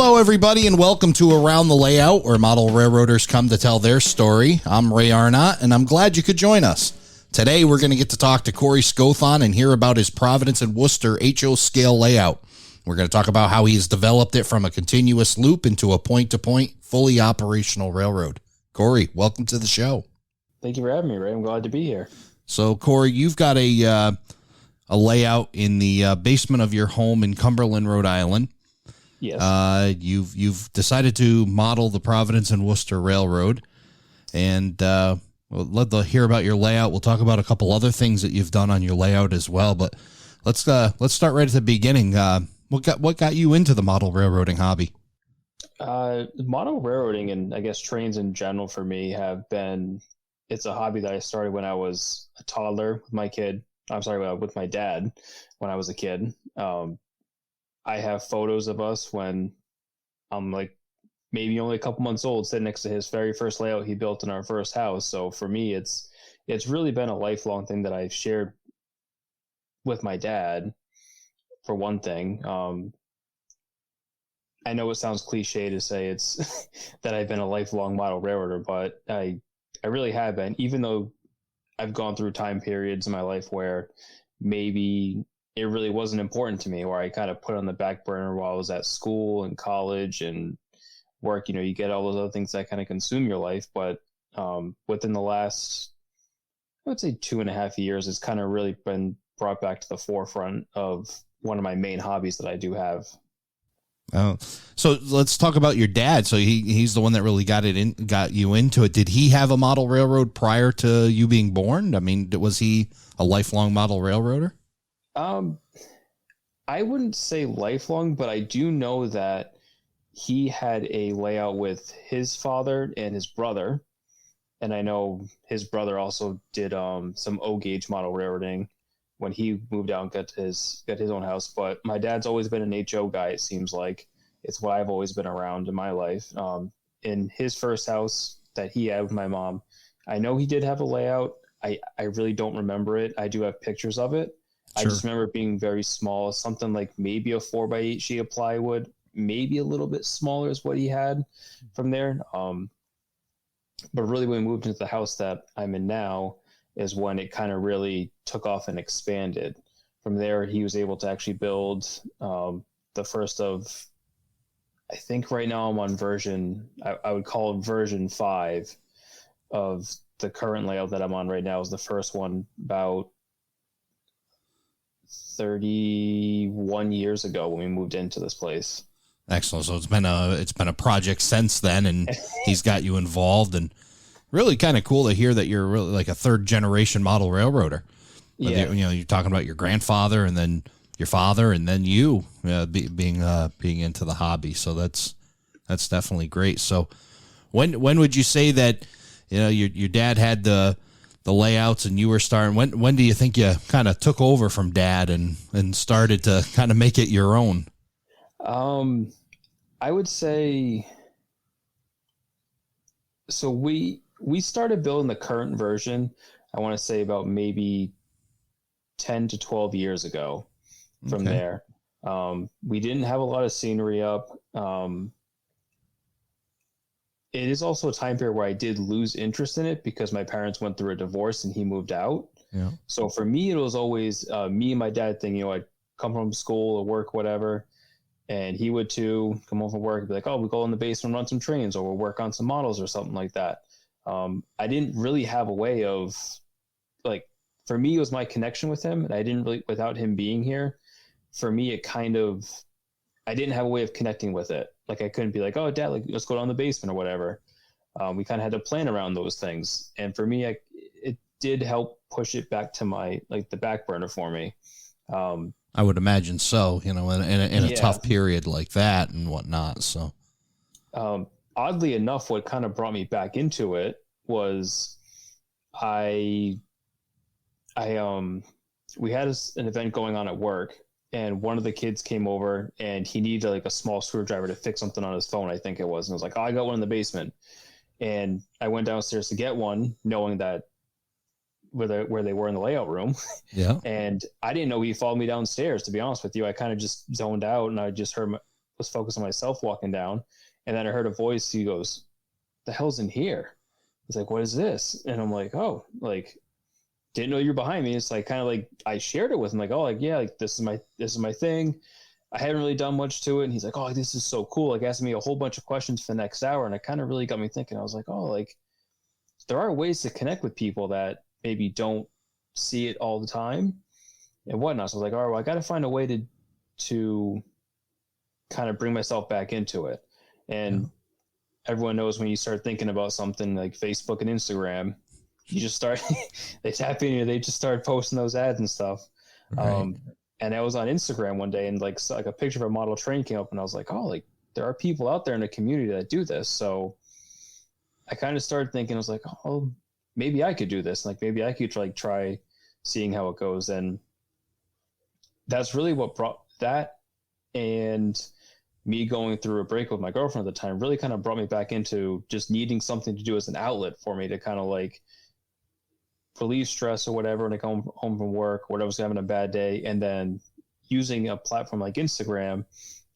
Hello, everybody, and welcome to Around the Layout, where model railroaders come to tell their story. I'm Ray Arnott, and I'm glad you could join us. Today, we're going to get to talk to Cory Scothon and hear about his Providence and Worcester HO scale layout. We're going to talk about how he's developed it from a continuous loop into a point-to-point, fully operational railroad. Cory, welcome to the show. Thank you for having me, Ray. I'm glad to be here. So, Cory, you've got a layout in the basement of your home in Cumberland, Rhode Island. Yes. You've decided to model the Providence and Worcester Railroad, and we'll let to hear about your layout. We'll talk about a couple other things that you've done on your layout as well. But let's start right at the beginning. What got you into the model railroading hobby? Model railroading and I guess trains in general for me it's a hobby that I started when I was a toddler with my kid. I'm sorry, with my dad when I was a kid. I have photos of us when I'm like maybe only a couple months old, sitting next to his very first layout he built in our first house. So for me, it's really been a lifelong thing that I've shared with my dad, for one thing. I know it sounds cliche to say it's that I've been a lifelong model railroader, but I really have been, even though I've gone through time periods in my life where maybe it really wasn't important to me, where I kind of put on the back burner while I was at school and college and work. You know, you get all those other things that kind of consume your life. But within the last, I would say 2.5 years, it's kind of really been brought back to the forefront of one of my main hobbies that I do have. Oh, so let's talk about your dad. So he's the one that really got you into it. Did he have a model railroad prior to you being born? I mean, was he a lifelong model railroader? I wouldn't say lifelong, but I do know that he had a layout with his father and his brother. And I know his brother also did some O-gauge model railroading when he moved out and got his own house. But my dad's always been an HO guy, it seems like. It's what I've always been around in my life. In his first house that he had with my mom, I know he did have a layout. I really don't remember it. I do have pictures of it. Sure. I just remember it being very small, something like maybe a 4x8 sheet of plywood, maybe a little bit smaller is what he had from there. But really when we moved into the house that I'm in now is when it kind of really took off and expanded. From there, he was able to actually build the first of, I think right now I'm on version, I would call it version 5 of the current layout that I'm on right now. Is the first one about 31 years ago when we moved into this place. Excellent. So it's been a project since then, and he's got you involved, and really kind of cool to hear that you're really like a third generation model railroader. Yeah. You're talking about your grandfather and then your father and then you being into the hobby. So that's definitely great. So when would you say that, your dad had the layouts and you were starting? When do you think you kind of took over from dad and started to kind of make it your own? I would say, so we started building the current version, I want to say about maybe 10 to 12 years ago from there. We didn't have a lot of scenery up. It is also a time period where I did lose interest in it because my parents went through a divorce and he moved out. Yeah. So for me, it was always me and my dad thing. I'd come from school or work, whatever, and he would too come home from work and be like, "Oh, we'll go in the basement, run some trains, or we'll work on some models or something like that." I didn't really have a way of, like, for me, it was my connection with him, and I didn't really, without him being here, for me, I didn't have a way of connecting with it. Like, I couldn't be like, "Oh, Dad, like, let's go down the basement or whatever." We kind of had to plan around those things. And for me, it did help push it back to the back burner for me. I would imagine so, in a tough period like that and whatnot. So, oddly enough, what kind of brought me back into it was we had an event going on at work, and one of the kids came over and he needed like a small screwdriver to fix something on his phone, I think it was. And I was like, "Oh, I got one in the basement." And I went downstairs to get one, knowing that where they were in the layout room. Yeah. And I didn't know he followed me downstairs, to be honest with you. I kind of just zoned out and I just heard was focused on myself walking down. And then I heard a voice. He goes, "The hell's in here?" He's like, "What is this?" And I'm like, "Oh, like, didn't know you're behind me." It's like kind of like I shared it with him, like, "Oh, like, yeah, like this is my thing. I haven't really done much to it." And he's like, "Oh, this is so cool." Like asking me a whole bunch of questions for the next hour. And it kind of really got me thinking. I was like, "Oh, like there are ways to connect with people that maybe don't see it all the time and whatnot." So I was like, "All right, well, I got to find a way to kind of bring myself back into it." And everyone knows when you start thinking about something like Facebook and Instagram, you just start, they tap in you, they just start posting those ads and stuff. Right. And I was on Instagram one day and like a picture of a model train came up and I was like, "Oh, like there are people out there in the community that do this." So I kind of started thinking, I was like, "Oh, maybe I could do this. Like maybe I could try seeing how it goes." And that's really what brought that, and me going through a break with my girlfriend at the time really kind of brought me back into just needing something to do as an outlet for me to kind of like relieve stress or whatever when I come home from work, or I was having a bad day. And then using a platform like Instagram,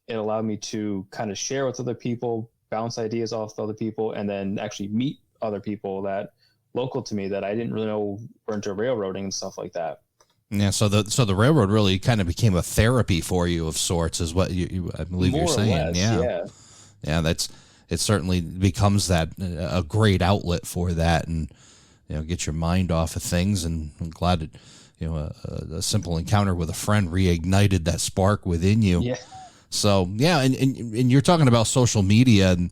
it allowed me to kind of share with other people, bounce ideas off other people, and then actually meet other people that local to me that I didn't really know were into railroading and stuff like that. Yeah, so the railroad really kind of became a therapy for you of sorts, is what you I believe More you're saying. less, Yeah, it certainly becomes that a great outlet for that, and get your mind off of things. And I'm glad that a simple encounter with a friend reignited that spark within you. Yeah. So yeah, and you're talking about social media, and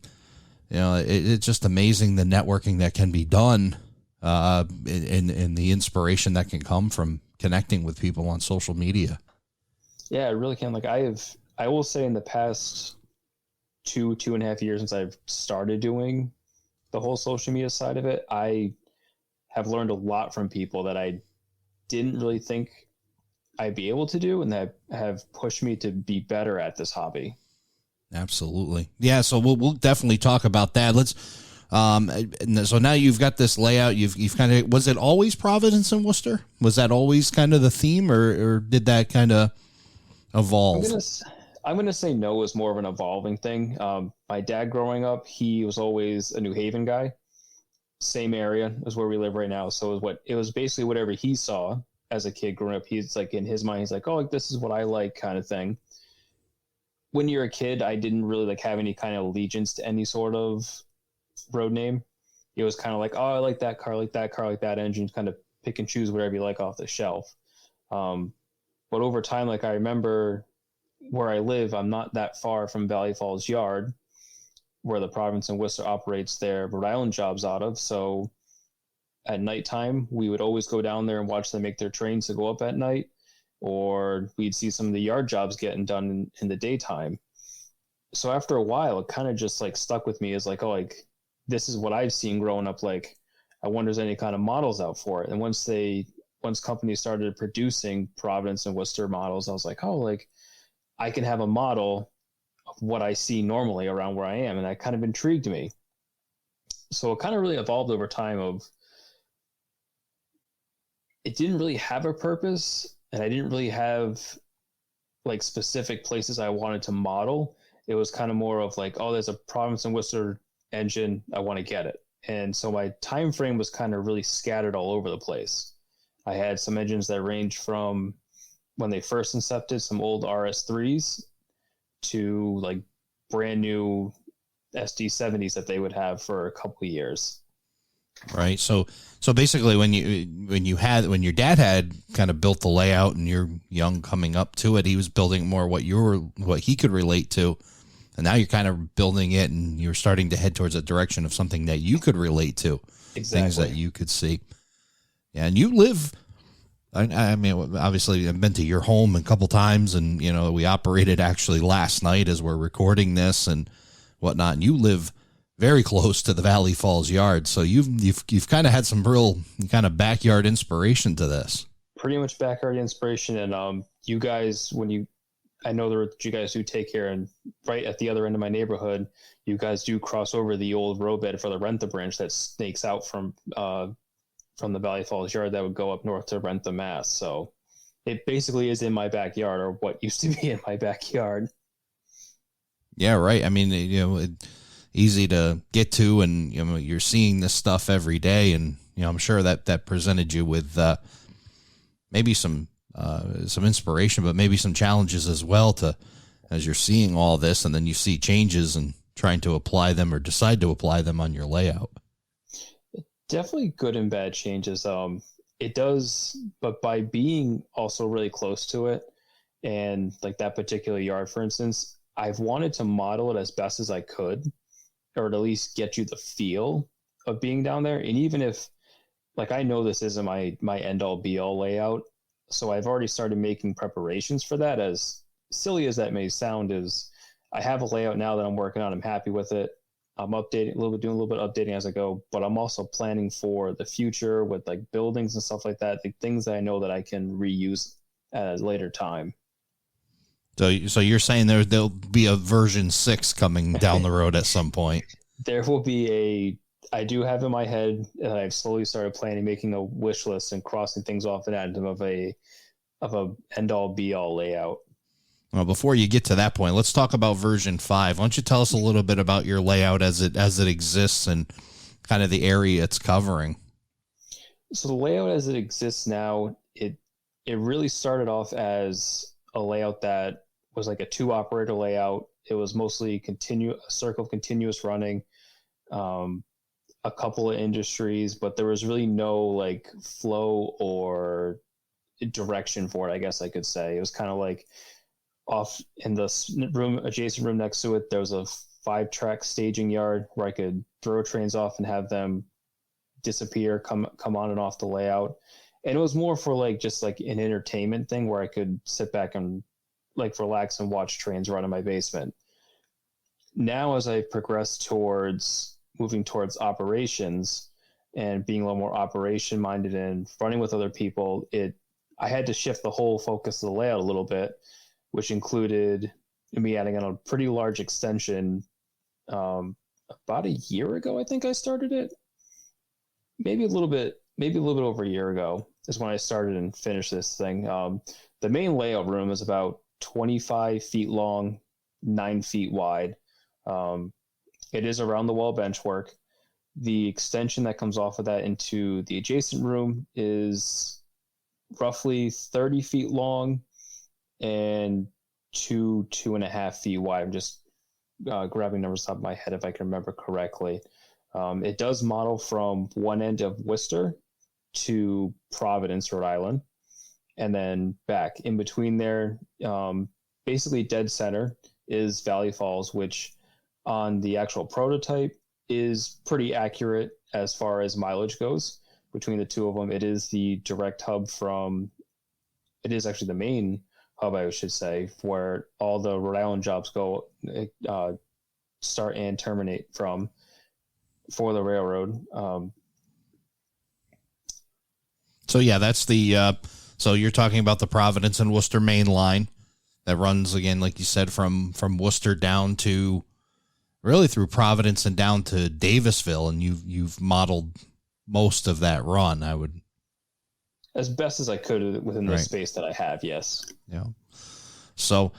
it's just amazing the networking that can be done, and the inspiration that can come from connecting with people on social media. Yeah, it really can. Like I will say in the past 2.5 years since I've started doing the whole social media side of it, I have learned a lot from people that I didn't really think I'd be able to do, and that have pushed me to be better at this hobby. Absolutely. Yeah. So we'll definitely talk about that. Let's, so now you've got this layout. You've kind of, was it always Providence and Worcester? Was that always kind of the theme, or did that kind of evolve? I'm gonna say no, it was more of an evolving thing. My dad growing up, he was always a New Haven guy, same area as where we live right now. So it was basically whatever he saw as a kid growing up. He's like, in his mind, he's like, "Oh, like, this is what I like," kind of thing. When you're a kid, I didn't really like have any kind of allegiance to any sort of road name. It was kind of like, "Oh, I like that car, like that car, like that engine," kind of pick and choose whatever you like off the shelf. But over time, like I remember where I live, I'm not that far from Valley Falls Yard, where the Providence and Worcester operates their Rhode Island jobs out of. So at nighttime, we would always go down there and watch them make their trains to go up at night, or we'd see some of the yard jobs getting done in the daytime. So after a while, it kind of just like stuck with me as like, "Oh, like this is what I've seen growing up. Like, I wonder if there's any kind of models out for it." And once companies started producing Providence and Worcester models, I was like, "Oh, like I can have a model of what I see normally around where I am." And that kind of intrigued me. So it kind of really evolved over time of, it didn't really have a purpose, and I didn't really have like specific places I wanted to model. It was kind of more of like, "Oh, there's a Providence and Worcester engine, I want to get it." And so my time frame was kind of really scattered all over the place. I had some engines that ranged from when they first incepted, some old RS3s, to like brand new SD70s that they would have for a couple of years. Right. So basically when your dad had kind of built the layout and you're young coming up to it, he was building more what he could relate to. And now you're kind of building it, and you're starting to head towards a direction of something that you could relate to. Exactly. Things that you could see. Yeah. And you live, I mean, obviously I've been to your home a couple times, and, we operated actually last night as we're recording this and whatnot. And you live very close to the Valley Falls Yard. So you've kind of had some real kind of backyard inspiration to this. Pretty much backyard inspiration. And you guys, I know that you guys do take care, and right at the other end of my neighborhood, you guys do cross over the old roadbed for the Rentham branch that snakes out from the Valley Falls Yard that would go up north to Rentham, Mass. So it basically is in my backyard, or what used to be in my backyard. Yeah, right. I mean, easy to get to, and you're seeing this stuff every day, and I'm sure that presented you with maybe some inspiration, but maybe some challenges as well, to as you're seeing all this, and then you see changes and trying to apply them or decide to apply them on your layout. Definitely good and bad changes. It does, but by being also really close to it, and like that particular yard, for instance, I've wanted to model it as best as I could, or at least get you the feel of being down there. And even if, like, I know this isn't my end all be all layout, so I've already started making preparations for that. As silly as that may sound, is I have a layout now that I'm working on. I'm happy with it. I'm updating a little bit, doing a little bit of updating as I go, but I'm also planning for the future with like buildings and stuff like that, the things that I know that I can reuse at a later time. So you're saying there'll be a version 6 coming down the road at some point. There will be I do have in my head, and I've slowly started planning, making a wish list and crossing things off and adding them of a end all be all layout. Well, before you get to that point, let's talk about version 5. Why don't you tell us a little bit about your layout as it exists and kind of the area it's covering? So the layout as it exists now, it really started off as a layout that was like a 2 operator layout. It was mostly a circle of continuous running, a couple of industries, but there was really no like flow or direction for it, I guess I could say. It was kind of like off in the adjacent room next to it, there was a 5-track staging yard where I could throw trains off and have them disappear, come on and off the layout. And it was more for like just like an entertainment thing where I could sit back and like relax and watch trains run in my basement. Now, as I progress towards moving towards operations and being a little more operation minded and running with other people, I had to shift the whole focus of the layout a little bit, which included me adding on a pretty large extension. About a year ago, I think I started it. Maybe a little bit over a year ago is when I started and finished this thing. The main layout room is about 25 feet long, 9 feet wide. It is around the wall benchwork. The extension that comes off of that into the adjacent room is roughly 30 feet long and 2.5 feet wide. I'm just grabbing numbers off the top of my head if I can remember correctly. It does model from one end of Worcester to Providence, Rhode Island, and then back. In between there, basically dead center is Valley Falls, which on the actual prototype is pretty accurate as far as mileage goes between the two of them. It is the direct hub it is actually the main hub, I should say, where all the Rhode Island jobs go, start and terminate from for the railroad. So yeah, that's so you're talking about the Providence and Worcester main line that runs, again, like you said, from Worcester down to really through Providence and down to Davisville, and you've modeled most of that run, I would, as best as I could within the space that I have. Yes. Yeah. So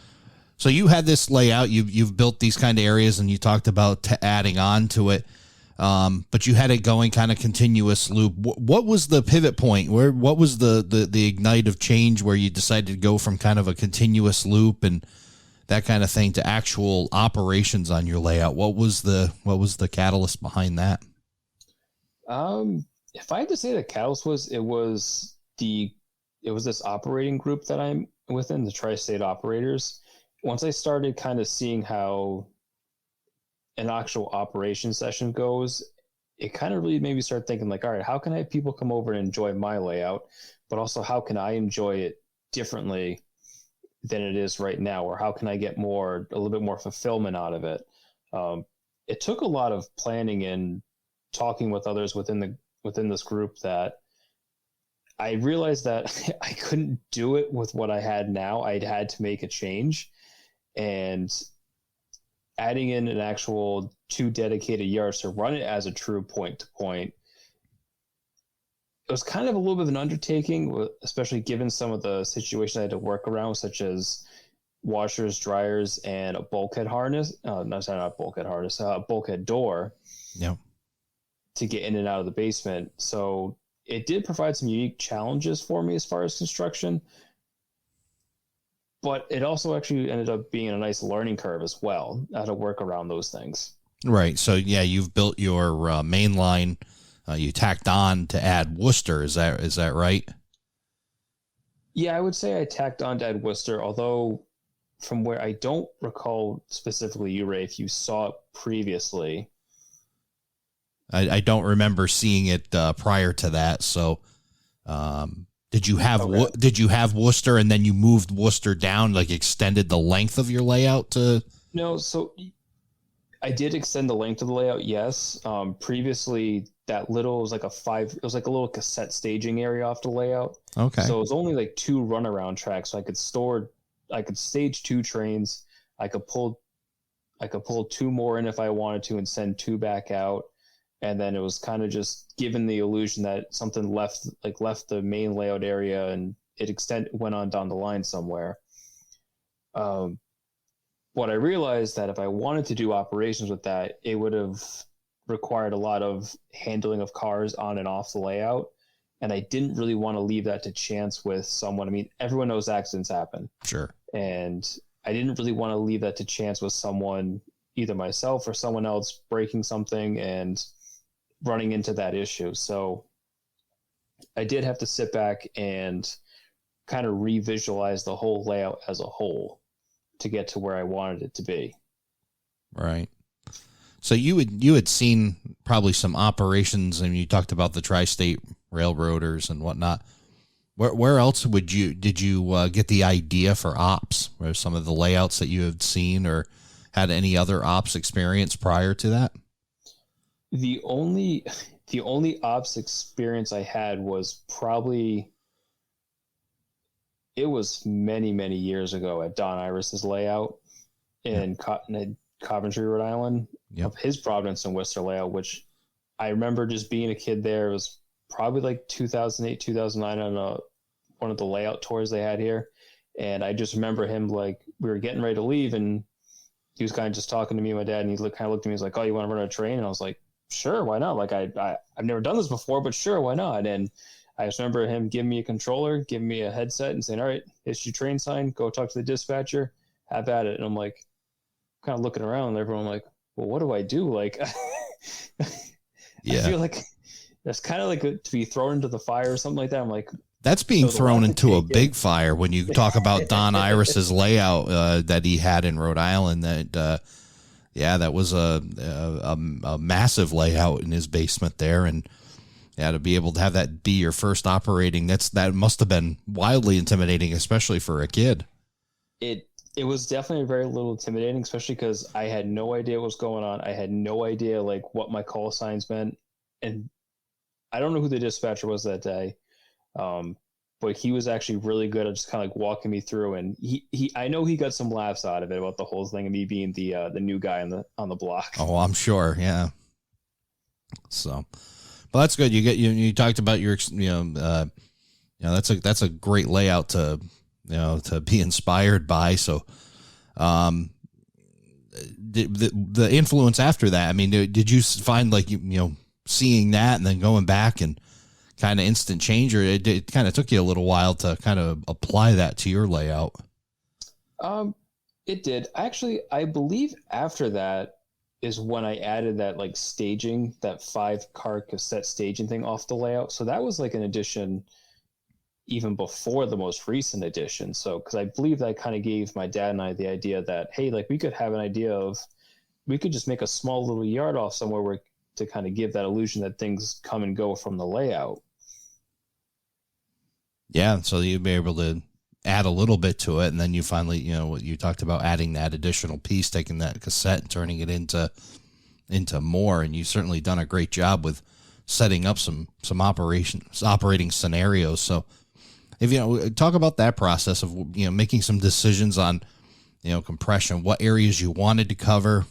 you had this layout, you've built these kind of areas, and you talked about adding on to it. But you had it going kind of continuous loop. What was the pivot point? What was the ignite of change where you decided to go from kind of a continuous loop and that kind of thing to actual operations on your layout? What was the catalyst behind that? If I had to say the catalyst it was this operating group that I'm within, the Tri-State Operators. Once I started kind of seeing how an actual operation session goes, it kind of really made me start thinking like, all right, how can I have people come over and enjoy my layout, but also how can I enjoy it differently than it is right now, or how can I get a little bit more fulfillment out of it? It took a lot of planning and talking with others within this group that I realized that I couldn't do it with what I had now. I'd had to make a change, and adding in an actual 2 dedicated yards to run it as a true point to point, it was kind of a little bit of an undertaking, especially given some of the situations I had to work around, such as washers, dryers, and a bulkhead harness. No, sorry, not bulkhead harness, bulkhead door. Yeah. To get in and out of the basement. So it did provide some unique challenges for me as far as construction, but it also actually ended up being a nice learning curve as well, how to work around those things. Right. So yeah, you've built your main line. You tacked on to add Worcester. Is that right? Yeah, I would say I tacked on to add Worcester, although from where I don't recall specifically, you, Ray, if you saw it previously. I don't remember seeing it prior to that. So, did you have Worcester and then you moved Worcester down, like extended the length of your layout to? No, so I did extend the length of the layout. Yes. Previously, that little was like it was like a little cassette staging area off the layout. Okay. So it was only like 2 runaround tracks. So I could stage 2 trains. I could pull 2 more in if I wanted to and send 2 back out. And then it was kind of just given the illusion that something left the main layout area and it went on down the line somewhere. What I realized that if I wanted to do operations with that, it would have required a lot of handling of cars on and off the layout. And I didn't really want to leave that to chance with someone. I mean, everyone knows accidents happen. Sure. And I didn't really want to leave that to chance with someone, either myself or someone else breaking something and running into that issue. So I did have to sit back and kind of revisualize the whole layout as a whole to get to where I wanted it to be. Right. So you had seen probably some operations, and you talked about the tri-state railroaders and whatnot. Where else did you get the idea for ops? Or some of the layouts that you had seen or had any other ops experience prior to that? The only ops experience I had was probably, it was many, many years ago at Don Iris's layout in Coventry, Rhode Island, of his Providence and Worcester layout, which I remember just being a kid there. It was probably like 2008, 2009 on one of the layout tours they had here. And I just remember him, like, we were getting ready to leave and he was kind of just talking to me and my dad, and he kind of looked at me, he's like, "Oh, you want to run a train?" And I was like, "Sure, why not? Like, I've never done this before, but sure, why not?" And I just remember him giving me a controller, giving me a headset, and saying, "All right, it's your train sign. Go talk to the dispatcher. Have at it." And I'm like, kind of looking around, and everyone like, "Well, what do I do?" Like, yeah. I feel like that's kind of like to be thrown into the fire or something like that. I'm like, that's being thrown into a big fire when you talk about Don Iris's layout that he had in Rhode Island. That that was a massive layout in his basement there, and to be able to have that be your first operating, that must have been wildly intimidating, especially for a kid. It was definitely very little intimidating, especially because I had no idea what was going on. I had no idea like what my call signs meant, and I don't know who the dispatcher was that day. But he was actually really good at just kind of like walking me through, and I know he got some laughs out of it about the whole thing and me being the new guy on the block. Oh, I'm sure. Yeah. So, but that's good. You talked about your, that's a great layout to be inspired by. So, the influence after that, I mean, did you find like, seeing that and then going back and kind of instant change, or it kind of took you a little while to kind of apply that to your layout? It did. Actually, I believe after that is when I added that like staging, that 5-car cassette staging thing off the layout. So that was like an addition even before the most recent edition. So, because I believe that kind of gave my dad and I the idea that, hey, like we could have an idea of, we could just make a small little yard off somewhere where to kind of give that illusion that things come and go from the layout. Yeah, so you'd be able to add a little bit to it, and then you finally, what you talked about, adding that additional piece, taking that cassette and turning it into more, and you've certainly done a great job with setting up some operating scenarios. So if talk about that process of making some decisions on compression, what areas you wanted to cover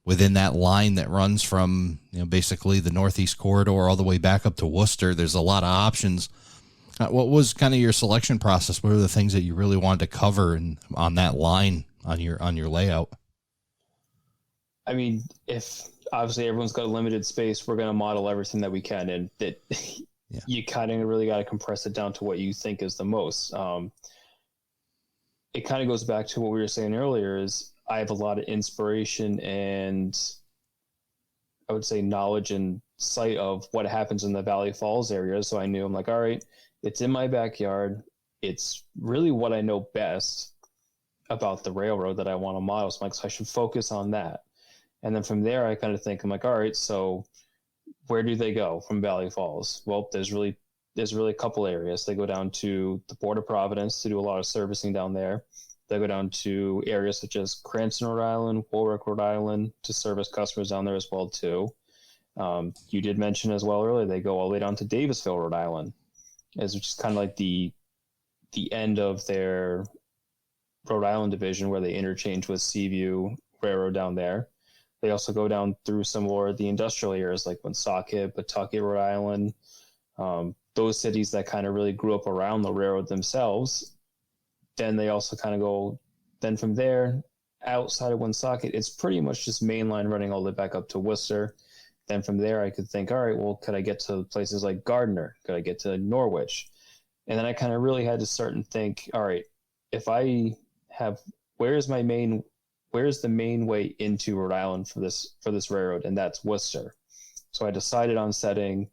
within that line that runs from basically the Northeast corridor all the way back up to Worcester. There's a lot of options What was kind of your selection process? What are the things that you really wanted to cover on that line on your layout? I mean, if obviously everyone's got a limited space, we're going to model everything that we can, and that you kind of really got to compress it down to what you think is the most. It kind of goes back to what we were saying earlier, is I have a lot of inspiration and I would say knowledge and sight of what happens in the Valley Falls area. So I knew, I'm like, all right, it's in my backyard. It's really what I know best about the railroad that I want to model. So I'm like, so I should focus on that. And then from there, I kind of think, I'm like, all right, so where do they go from Valley Falls? Well, there's really a couple areas. They go down to the Port of Providence to do a lot of servicing down there. They go down to areas such as Cranston, Rhode Island, Warwick, Rhode Island, to service customers down there as well too. You did mention as well earlier, they go all the way down to Davisville, Rhode Island, as which is kind of like the end of their Rhode Island division, where they interchange with Seaview Railroad down there. They also go down through some more of the industrial areas like Woonsocket, Pawtucket, Rhode Island, those cities that kind of really grew up around the railroad themselves. Then they also kind of go, then from there, outside of Woonsocket, it's pretty much just mainline running all the way back up to Worcester. Then from there, I could think, all right, well, could I get to places like Gardner? Could I get to Norwich? And then I kind of really had to start and think, all right, if I have, where's the main way into Rhode Island for this railroad? And that's Worcester. So I decided on setting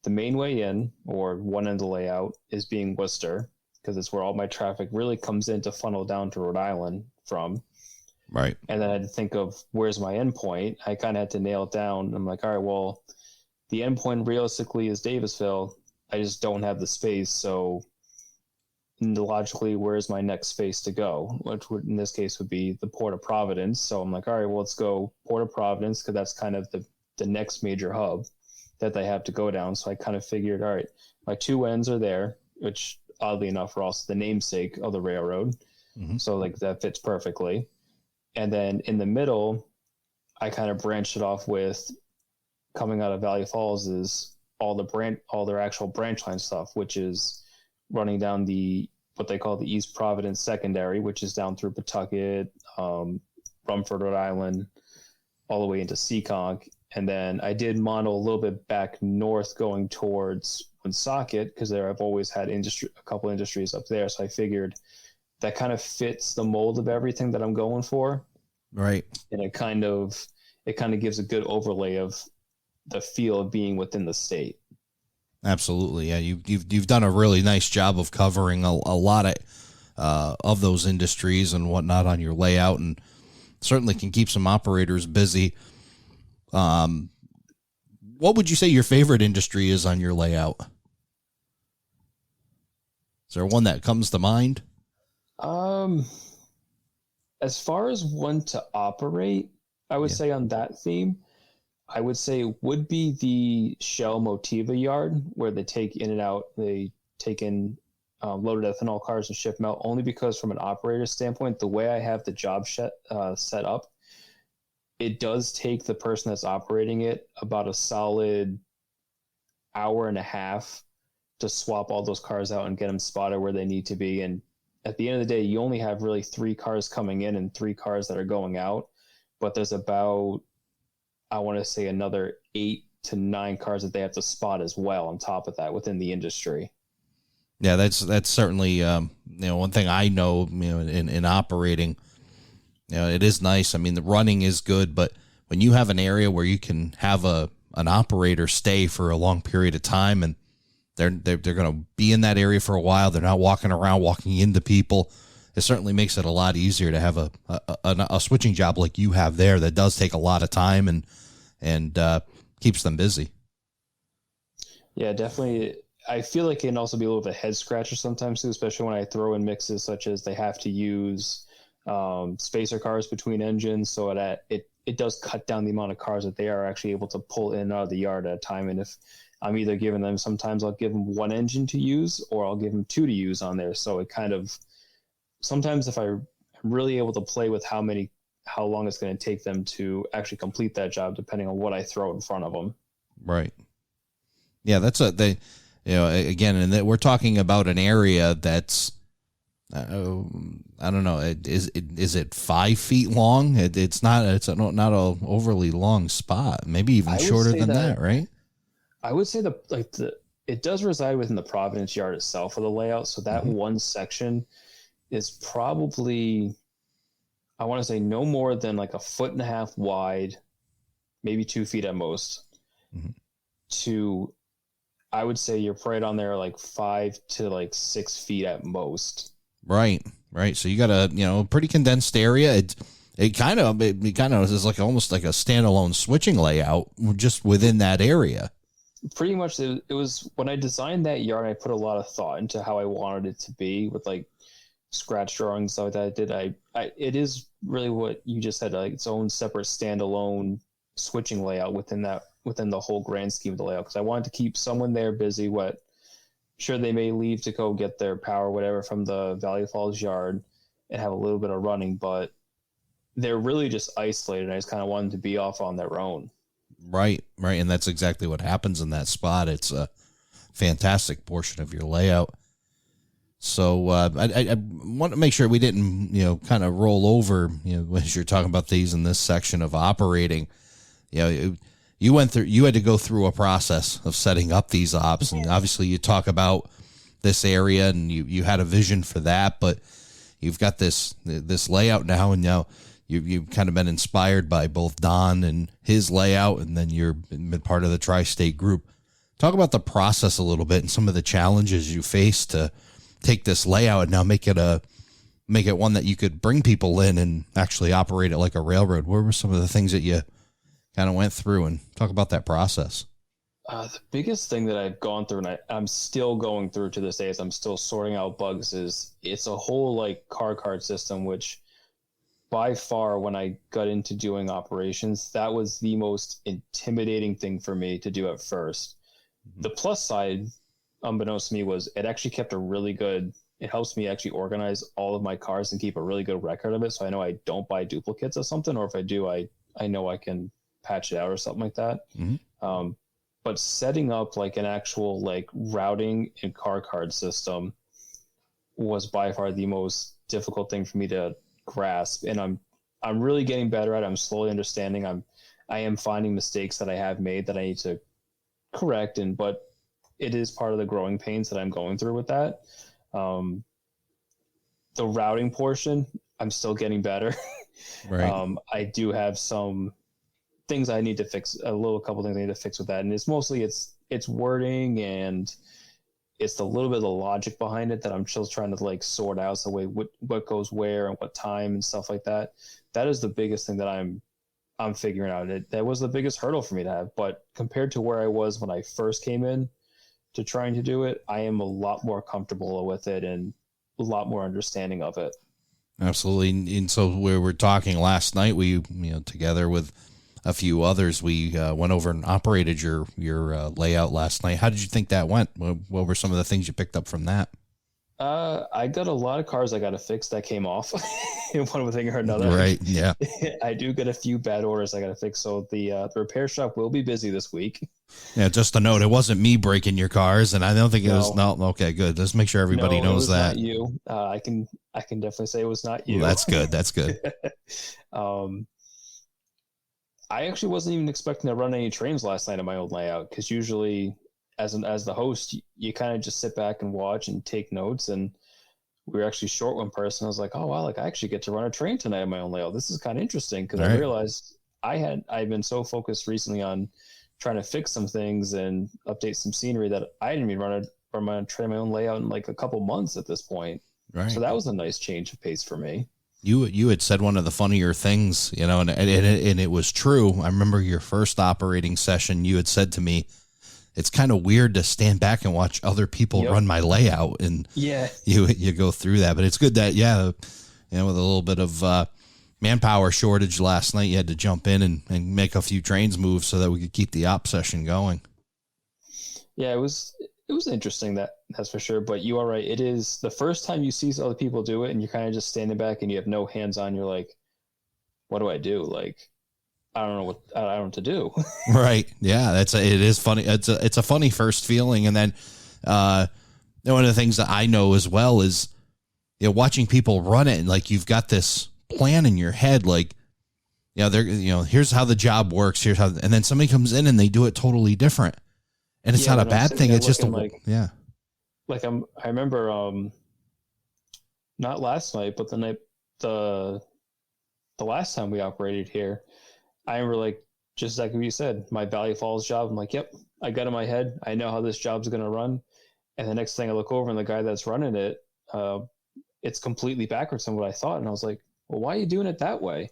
the main way in, or one end of the layout, is being Worcester, because it's where all my traffic really comes in to funnel down to Rhode Island from. Right. And then I had to think of, where's my endpoint? I kind of had to nail it down. I'm like, all right, well, the endpoint realistically is Davisville. I just don't have the space. So logically, where's my next space to go? Which would, in this case, would be the Port of Providence. So I'm like, all right, well, let's go Port of Providence, because that's kind of the next major hub that they have to go down. So I kind of figured, all right, my two ends are there, which oddly enough are also the namesake of the railroad. Mm-hmm. So like that fits perfectly. And then in the middle, I kind of branched it off with, coming out of Valley Falls, is all their actual branch line stuff, which is running down what they call the East Providence Secondary, which is down through Pawtucket, Rumford, Rhode Island, all the way into Seekonk. And then I did model a little bit back north going towards Woonsocket, because there I've always had a couple industries up there. So I figured that kind of fits the mold of everything that I'm going for. Right. And it kind of gives a good overlay of the feel of being within the state. Absolutely. Yeah. You've done a really nice job of covering a lot of those industries and whatnot on your layout, and certainly can keep some operators busy. What would you say your favorite industry is on your layout? Is there one that comes to mind? As far as one to operate, I would say on that theme, I would say it would be the Shell Motiva yard, where they take in loaded ethanol cars and ship them out, only because from an operator standpoint, the way I have the job set up, it does take the person that's operating it about a solid hour and a half to swap all those cars out and get them spotted where they need to be. And at the end of the day, you only have really 3 cars coming in and 3 cars that are going out, but there's about, I want to say, another 8 to 9 cars that they have to spot as well on top of that within the industry. Yeah, that's certainly one thing I know, in operating. It is nice. I mean, the running is good, but when you have an area where you can have an operator stay for a long period of time, and they're going to be in that area for a while, they're not walking around, walking into people, it certainly makes it a lot easier to have a switching job like you have there that does take a lot of time and keeps them busy. Yeah, definitely. I feel like it can also be a little bit head scratcher sometimes too, especially when I throw in mixes such as they have to use spacer cars between engines, so that it does cut down the amount of cars that they are actually able to pull in and out of the yard at a time. And if I'm either giving them, sometimes I'll give them 1 engine to use, or I'll give them 2 to use on there. So it kind of, sometimes if I'm really able to play with how long it's going to take them to actually complete that job, depending on what I throw in front of them. Right. Yeah, again, and that we're talking about an area that's, I don't know, is it 5 feet long? It's not a overly long spot. Maybe even shorter than that, right? I would say it does reside within the Providence yard itself for the layout. So that one section is probably, I want to say, no more than like 1.5 feet wide, maybe 2 feet at most. To, I would say you're right on there, like 5 to 6 feet at most. Right. So you got a pretty condensed area. It kind of is like almost like a standalone switching layout just within that area. Pretty much, it was when I designed that yard, I put a lot of thought into how I wanted it to be with like scratch drawings, stuff like that. It is really what you just said, like its own separate standalone switching layout within the whole grand scheme of the layout. Because I wanted to keep someone there busy. Sure, they may leave to go get their power, whatever, from the Valley Falls yard and have a little bit of running, but they're really just isolated. I just kind of wanted to be off on their own. Right. And that's exactly what happens in that spot. It's a fantastic portion of your layout. So I want to make sure we didn't, kind of roll over, as you're talking about these in this section of operating. You had to go through a process of setting up these ops, and obviously you talk about this area and you had a vision for that, but you've got this layout now, and now you've kind of been inspired by both Don and his layout, and then you've been part of the tri-state group. Talk about the process a little bit and some of the challenges you faced to take this layout and now make it one that you could bring people in and actually operate it like a railroad. What were some of the things that you kind of went through, and talk about that process? The biggest thing that I've gone through, and I'm still going through to this day, as I'm still sorting out bugs, is it's a whole like car card system, which by far, when I got into doing operations, that was the most intimidating thing for me to do at first. The plus side, unbeknownst to me, was it actually kept it helps me actually organize all of my cars and keep a really good record of it. So I know I don't buy duplicates of something, or if I do, I know I can patch it out or something like that. But setting up like an actual like routing and car card system was by far the most difficult thing for me to grasp, and I'm really getting better at it. I'm slowly understanding. I am finding mistakes that I have made that I need to correct, but it is part of the growing pains that I'm going through with that. The routing portion, I'm still getting better. Right. I do have some things I need to fix, couple things I need to fix with that, and it's mostly it's wording, and it's a little bit of the logic behind it that I'm still trying to like sort out. So what goes where and what time and stuff like that. That is the biggest thing that I'm figuring out. That was the biggest hurdle for me to have. But compared to where I was when I first came in to trying to do it, I am a lot more comfortable with it and a lot more understanding of it. Absolutely. And so we were talking last night, we, together with a few others, we went over and operated your layout last night. How did you think that went? What were some of the things you picked up from that? I got a lot of cars I got to fix that came off in one thing or another. Right. Yeah. I do get a few bad orders I got to fix. So the repair shop will be busy this week. Yeah. Just a note. It wasn't me breaking your cars, and I don't think it was. No. Okay. Good. Let's make sure everybody knows that. Not you. I can definitely say it was not you. Well, that's good. That's good. I actually wasn't even expecting to run any trains last night in my old layout, because usually as the host, you kind of just sit back and watch and take notes. And we were actually short one person. I was like, oh wow, like I actually get to run a train tonight in my own layout. This is kind of interesting, because I realized I've been so focused recently on trying to fix some things and update some scenery that I didn't even run a train in my own layout in like a couple months at this point. Right. So that was a nice change of pace for me. You had said one of the funnier things, and it was true. I remember your first operating session. You had said to me, "It's kind of weird to stand back and watch other people run my layout." And you go through that, but it's good that with a little bit of manpower shortage last night, you had to jump in and make a few trains move so that we could keep the op session going. Yeah, it was interesting, that's for sure. But you are right. It is the first time you see other people do it, and you're kind of just standing back and you have no hands on. You're like, what do I do? Like, I don't know what to do. Right. Yeah. It is funny. It's a funny first feeling. And then One of the things that I know as well is, watching people run it, and like you've got this plan in your head, like, here's how the job works. Here's how, and then somebody comes in and they do it totally different, and it's not a bad thing. It's just Like I remember, not last night, but the last time we operated here, I remember, like, just like you said, my Valley Falls job. I'm like, yep, I got in my head. I know how this job's going to run. And the next thing I look over and the guy that's running it, it's completely backwards from what I thought. And I was like, well, why are you doing it that way?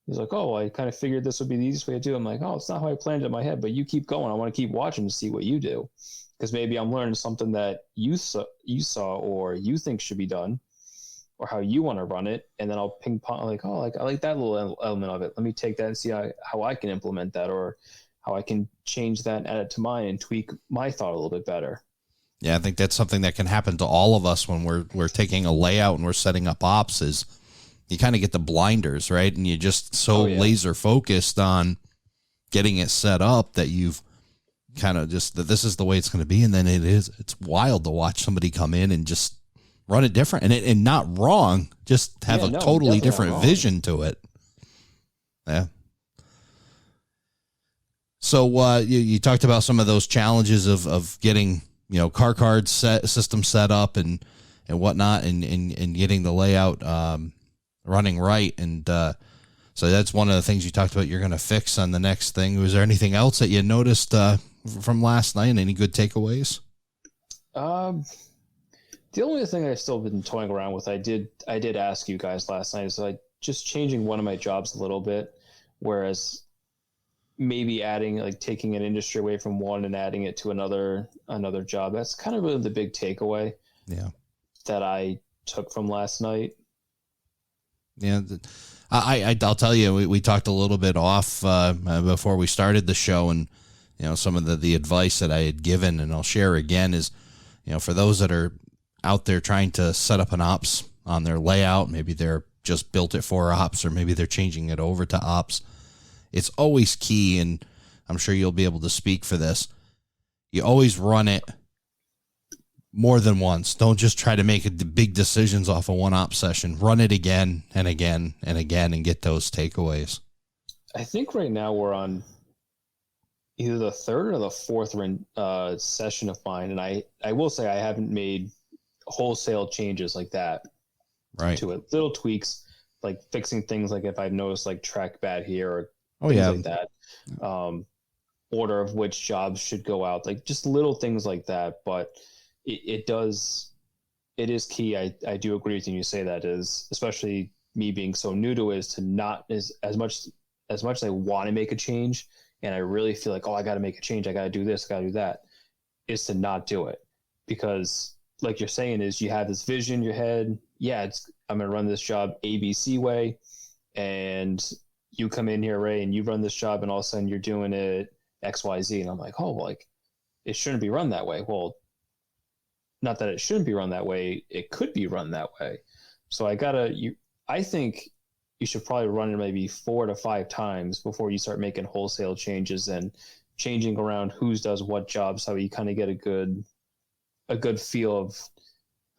He's like, oh, I kind of figured this would be the easiest way to do it. I'm like, oh, it's not how I planned it in my head, but you keep going. I want to keep watching to see what you do. Because maybe I'm learning something that you saw or you think should be done, or how you want to run it. And then I'll ping pong, like, oh, like I like that little element of it. Let me take that and see how I can implement that, or how I can change that and add it to mine and tweak my thought a little bit better. Yeah, I think that's something that can happen to all of us when we're taking a layout and we're setting up ops, is you kind of get the blinders, right? And you're just so laser focused on getting it set up that you've kind of just, that this is the way it's going to be. And then it's wild to watch somebody come in and just run it different, and not wrong, just have a totally different vision to it. Yeah. So you talked about some of those challenges of getting, car card system set up and whatnot, and getting the layout running right. And so that's one of the things you talked about you're going to fix on the next thing. Was there anything else that you noticed from last night? Any good takeaways? The only thing I've still been toying around with, I did ask you guys last night, is like just changing one of my jobs a little bit, whereas maybe adding, like, taking an industry away from one and adding it to another job. That's kind of really the big takeaway that I took from last night. Yeah. I'll tell you, we talked a little bit off before we started the show, and, some of the advice that I had given, and I'll share again, is, for those that are out there trying to set up an ops on their layout, maybe they're just built it for ops, or maybe they're changing it over to ops. It's always key, and I'm sure you'll be able to speak for this. You always run it more than once. Don't just try to make big decisions off of one op session. Run it again and again and again and get those takeaways. I think right now we're on either the third or the fourth session of mine, and I will say I haven't made wholesale changes like that to it. Little tweaks, like fixing things, like if I've noticed like track bad here, or things like that. Order of which jobs should go out, like just little things like that. But it is key. I do agree with you when you say that, is especially me being so new to it, is to not as much as I want to make a change, and I really feel like, oh, I got to make a change, I got to do this, got to do that, is to not do it. Because like you're saying, is you have this vision in your head. Yeah, I'm going to run this job ABC way, and you come in here, Ray, and you run this job, and all of a sudden you're doing it XYZ. And I'm like, oh, like, it shouldn't be run that way. Well, not that it shouldn't be run that way. It could be run that way. So I think you should probably run it maybe 4 to 5 times before you start making wholesale changes and changing around who does what jobs, so you kind of get a good feel of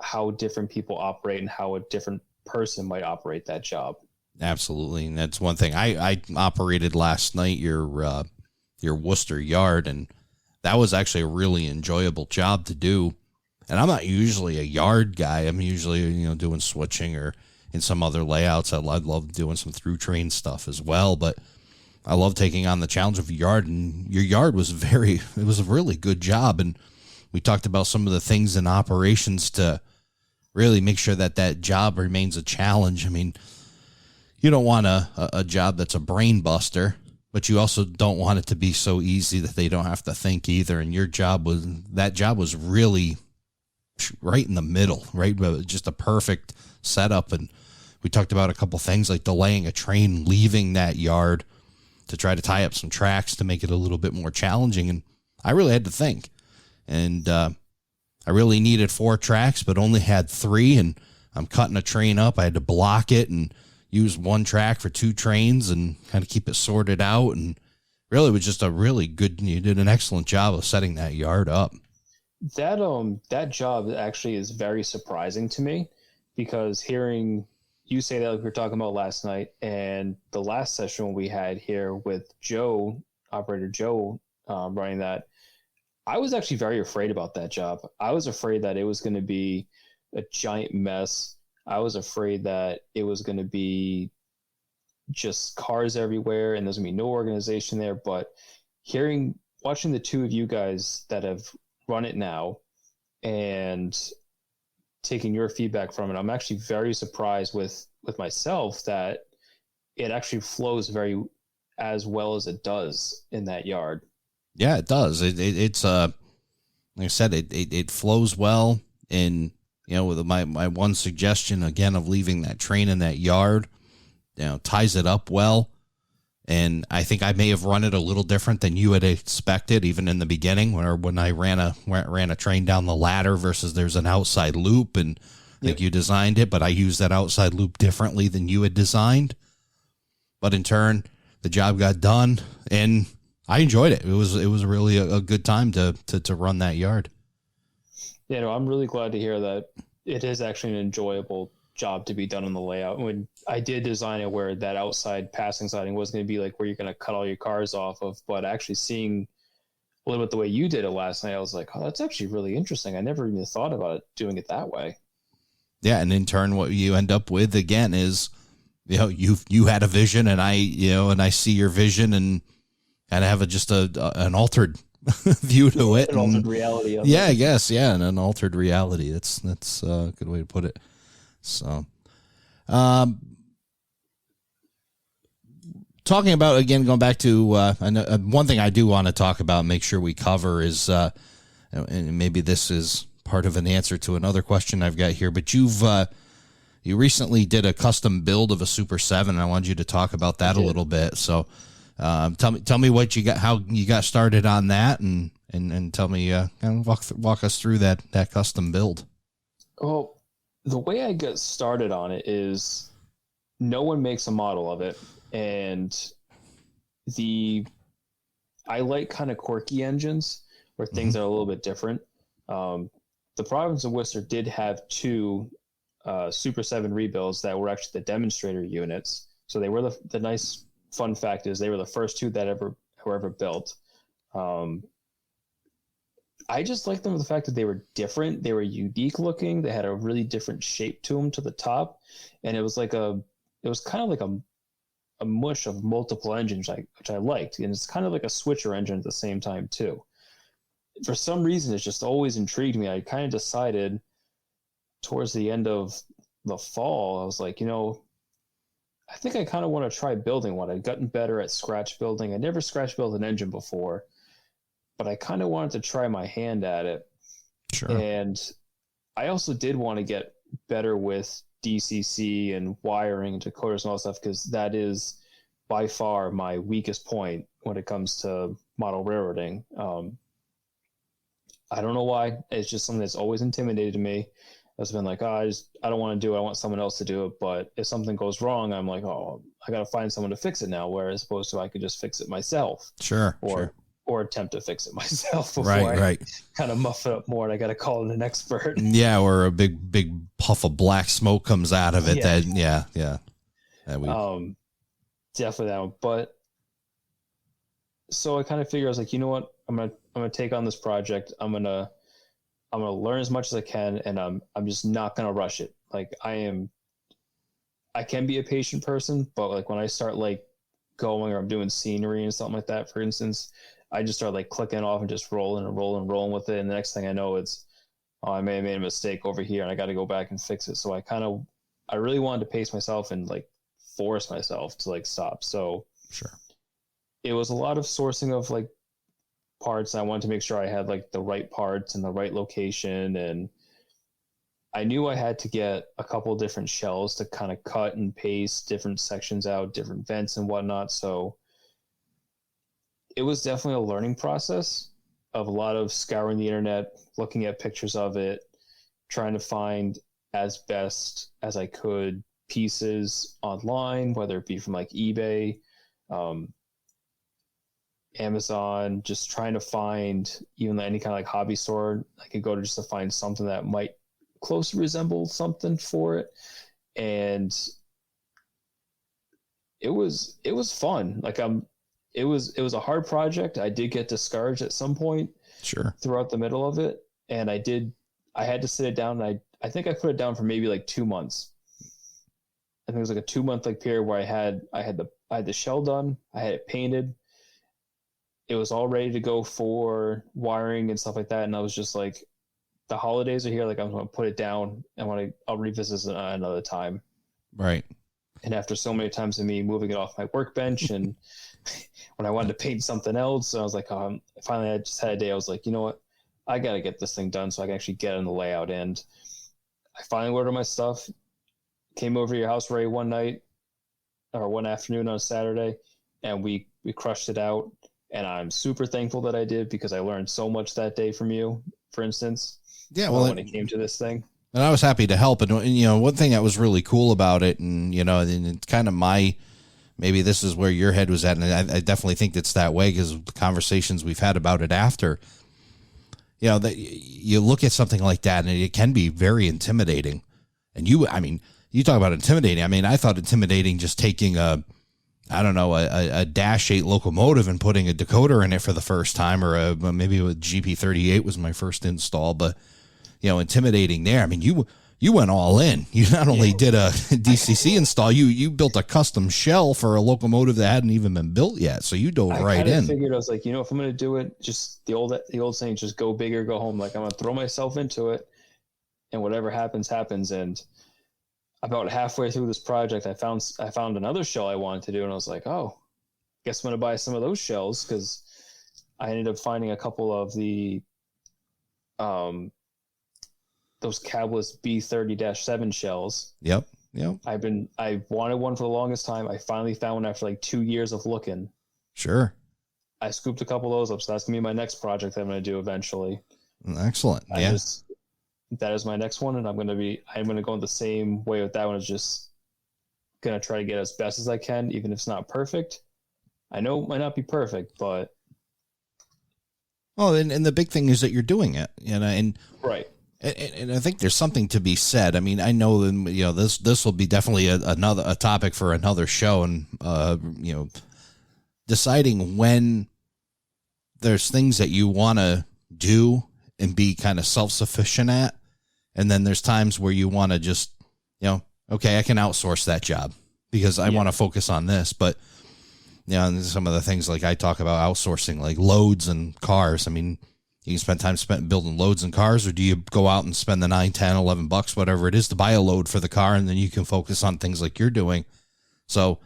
how different people operate and how a different person might operate that job. Absolutely. And that's one thing. I operated last night your Worcester yard, and that was actually a really enjoyable job to do. And I'm not usually a yard guy. I'm usually, doing switching or in some other layouts. I love doing some through train stuff as well, but I love taking on the challenge of yard, and your yard was it was a really good job. And we talked about some of the things in operations to really make sure that job remains a challenge. I mean, you don't want a job that's a brain buster, but you also don't want it to be so easy that they don't have to think either. And that job was really right in the middle, right? Just a perfect setup. And we talked about a couple things like delaying a train leaving that yard to try to tie up some tracks to make it a little bit more challenging. And I really had to think. And I really needed 4 tracks, but only had 3. And I'm cutting a train up. I had to block it and use 1 track for 2 trains and kind of keep it sorted out. And really was just you did an excellent job of setting that yard up. that job actually is very surprising to me, because hearing you say that, like we were talking about last night, and the last session we had here with Joe, operator Joe, running that, I was actually very afraid about that job. I was afraid that it was going to be a giant mess. I was afraid that it was going to be just cars everywhere and there's going to be no organization there. But watching the two of you guys that have run it now and taking your feedback from it, I'm actually very surprised with myself that it actually flows very as well as it does in that yard. Yeah, it does. It's like I said, it flows well. And with my one suggestion again of leaving that train in that yard, ties it up well. And I think I may have run it a little different than you had expected, even in the beginning, when I ran a train down the ladder versus there's an outside loop, and I think you designed it, but I used that outside loop differently than you had designed. But in turn, the job got done, and I enjoyed it. It was really a good time to run that yard. Yeah, no, I'm really glad to hear that it is actually an enjoyable job to be done on the layout. When I did design it where that outside passing siding was going to be like where you're going to cut all your cars off of, but actually seeing a little bit the way you did it last night, I was like, oh, that's actually really interesting. I never even thought about it, doing it that way. Yeah, and in turn, what you end up with again is, you had a vision, and I see your vision, and have an altered view to it. An altered reality of it. I guess. Yeah. And an altered reality. That's a good way to put it. So, talking about, again, going back to, one thing I do want to talk about, make sure we cover is, and maybe this is part of an answer to another question I've got here, but you recently did a custom build of a Super 7. And I wanted you to talk about that a little bit. So, tell me what you got, how you got started on that, and tell me, kind of walk us through that custom build. Well, the way I get started on it is no one makes a model of it, and I like kind of quirky engines where things are a little bit different. The Providence of Worcester did have two Super 7 rebuilds that were actually the demonstrator units. So they were the nice fun fact is they were the first two that were ever built. I just liked them with the fact that they were different. They were unique looking. They had a really different shape to them to the top. And it was kind of like a mush of multiple engines, which I liked. And it's kind of like a switcher engine at the same time too. For some reason, it's just always intrigued me. I kind of decided towards the end of the fall, I was like, I think I kind of want to try building one. I'd gotten better at scratch building. I never scratch built an engine before, but I kind of wanted to try my hand at it. Sure. And I also did want to get better with DCC and wiring and decoders and all that stuff, because that is by far my weakest point when it comes to model railroading. I don't know why. It's just something that's always intimidated me. I've been like, I don't want to do it. I want someone else to do it. But if something goes wrong, I'm like, oh, I got to find someone to fix it now. Whereas opposed to I could just fix it myself. Sure. Or attempt to fix it myself before I kind of muff it up more. And I got to call in an expert. Yeah. Or a big puff of black smoke comes out of it. Yeah. Definitely that one. But so I kind of figure, I was like, you know what? I'm gonna take on this project. I'm gonna learn as much as I can, and I'm just not gonna rush it. Like I can be a patient person, but like when I start like going, or I'm doing scenery and something like that, for instance, I just start like clicking off and just rolling with it. And the next thing I know, it's, oh, I may have made a mistake over here and I got to go back and fix it. So I really wanted to pace myself and like force myself to like stop. So sure, it was a lot of sourcing of like parts. I wanted to make sure I had like the right parts in the right location, and I knew I had to get a couple different shells to kind of cut and paste different sections out, different vents and whatnot. So it was definitely a learning process of a lot of scouring the internet, looking at pictures of it, trying to find as best as I could pieces online, whether it be from like eBay. Amazon, just trying to find even any kind of like hobby store I could go to just to find something that might closely resemble something for it. And it was fun. Like it was a hard project. I did get discouraged at some point Sure. throughout the middle of it. And I had to sit it down, and I think I put it down for maybe like 2 months. I think it was like a 2-month like period where I had the shell done, I had it painted, it was all ready to go for wiring and stuff like that. And I was just like, the holidays are here, like I'm gonna put it down and I'll revisit this another time. Right. And after so many times of me moving it off my workbench, and when I wanted to paint something else, I was like, finally I just had a day, I was like, you know what, I got to get this thing done so I can actually get on the layout. And I finally ordered my stuff, came over to your house, Ray, one night or one afternoon on a Saturday, and we crushed it out. And I'm super thankful that I did, because I learned so much that day from you, for instance. Yeah. Well, when it came to this thing. And I was happy to help. And, you know, one thing that was really cool about it, and, you know, and it's kind of maybe this is where your head was at. And I definitely think it's that way because of the conversations we've had about it after. You know, that you look at something like that and it can be very intimidating. And you talk about intimidating. I mean, I thought intimidating just taking a Dash 8 locomotive and putting a decoder in it for the first time, or maybe a GP38 was my first install, but, you know, intimidating there. I mean, you went all in. You not only did a DCC install, you built a custom shell for a locomotive that hadn't even been built yet. So you dove right in. I figured, I was like, you know, if I'm going to do it, just the old saying, just go big or go home. Like, I'm going to throw myself into it, and whatever happens, happens. And about halfway through this project, I found another shell I wanted to do, and I was like, oh, guess I'm going to buy some of those shells, because I ended up finding a couple of the those cabless B30-7 shells. Yep. I wanted one for the longest time. I finally found one after like 2 years of looking. Sure. I scooped a couple of those up, so that's gonna be my next project I'm gonna do eventually. Excellent. That is my next one, and I'm gonna go in the same way with that one. Is just gonna try to get as best as I can, even if it's not perfect. I know it might not be perfect, but and the big thing is that you're doing it, you know, and right. And I think there's something to be said. I mean, I know that, you know, this will be definitely a topic for another show, and you know, deciding when there's things that you want to do and be kind of self-sufficient at, and then there's times where you want to just, you know, okay, I can outsource that job because I want to focus on this. But, you know, and some of the things like I talk about outsourcing, like loads and cars. I mean, you can spend time spent building loads and cars, or do you go out and spend the $9, $10, $11, whatever it is, to buy a load for the car, and then you can focus on things like you're doing. So